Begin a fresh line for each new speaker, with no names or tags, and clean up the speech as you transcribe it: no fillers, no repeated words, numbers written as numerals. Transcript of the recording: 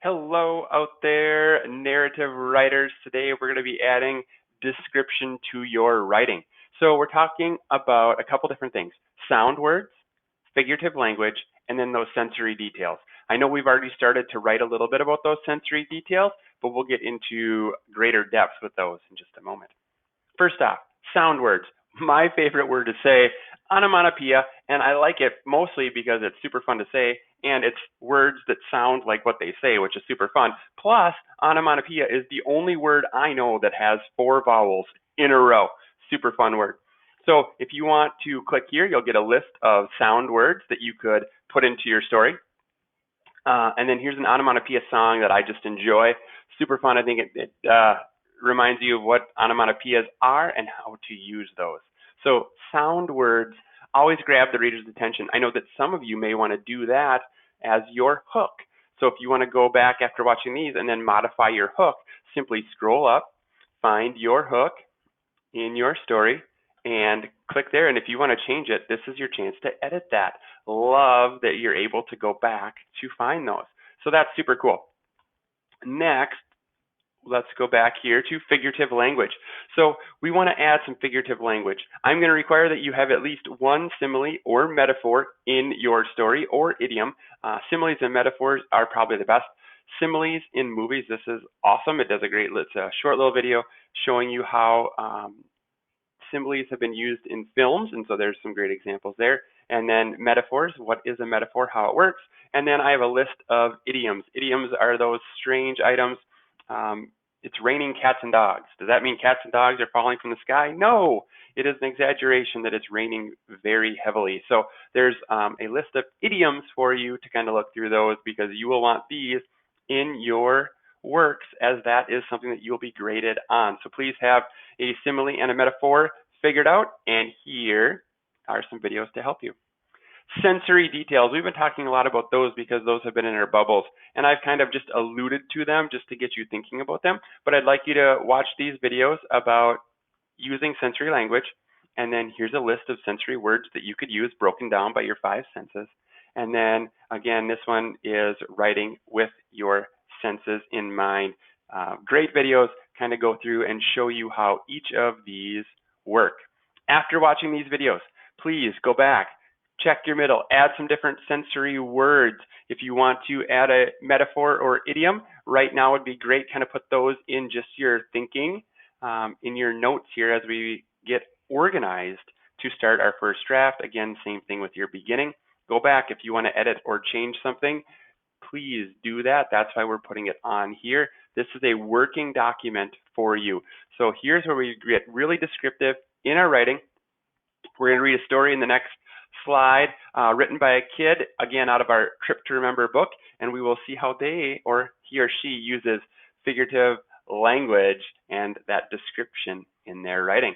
Hello out there, narrative writers. Today we're going to be adding description to your writing. So we're talking about a couple different things: sound words, figurative language, and then those sensory details. I know we've already started to write a little bit about those sensory details, but we'll get into greater depth with those in just a moment. First off, sound words. My favorite word to say, onomatopoeia, and I like it mostly because it's super fun to say, and it's words that sound like what they say, which is super fun. Plus, onomatopoeia is the only word I know that has 4 vowels in a row. Super fun word. So if you want to click here, you'll get a list of sound words that you could put into your story. And then here's an onomatopoeia song that I just enjoy. Super fun. I think it reminds you of what onomatopoeias are and how to use those. So sound words always grab the reader's attention. I know that some of you may want to do that as your hook. So if you want to go back after watching these and then modify your hook, simply scroll up, find your hook in your story, and click there. And if you want to change it, this is your chance to edit that. Love that you're able to go back to find those. So that's super cool. Next, let's go back here to figurative language. So we want to add some figurative language. I'm going to require that you have at least one simile or metaphor in your story or idiom. Similes and metaphors are probably the best. Similes in movies, this is awesome. It does a great, it's a short little video showing you how similes have been used in films, and so there's some great examples there. And then metaphors, what is a metaphor, how it works. And then I have a list of idioms. Idioms are those strange items. It's raining cats and dogs. Does that mean cats and dogs are falling from the sky? No, it is an exaggeration that it's raining very heavily. So there's a list of idioms for you to kind of look through those, because you will want these in your works, as that is something that you'll be graded on. So please have a simile and a metaphor figured out, and here are some videos to help you. Sensory details. We've been talking a lot about those because those have been in our bubbles, and I've kind of just alluded to them just to get you thinking about them. But I'd like you to watch these videos about using sensory language, and then here's a list of sensory words that you could use broken down by your 5 senses. And then again, this one is writing with your senses in mind. Great videos, kind of go through and show you how each of these work. After watching these videos, please go back, check your middle, add some different sensory words. If you want to add a metaphor or idiom, right now would be great. Kind of put those in just your thinking, in your notes here as we get organized to start our first draft. Again, same thing with your beginning. Go back if you want to edit or change something. Please do that. That's why we're putting it on here. This is a working document for you. So here's where we get really descriptive in our writing. We're going to read a story in the next slide, written by a kid, again, out of our Trip to Remember book, and we will see how they, or he or she, uses figurative language and that description in their writing.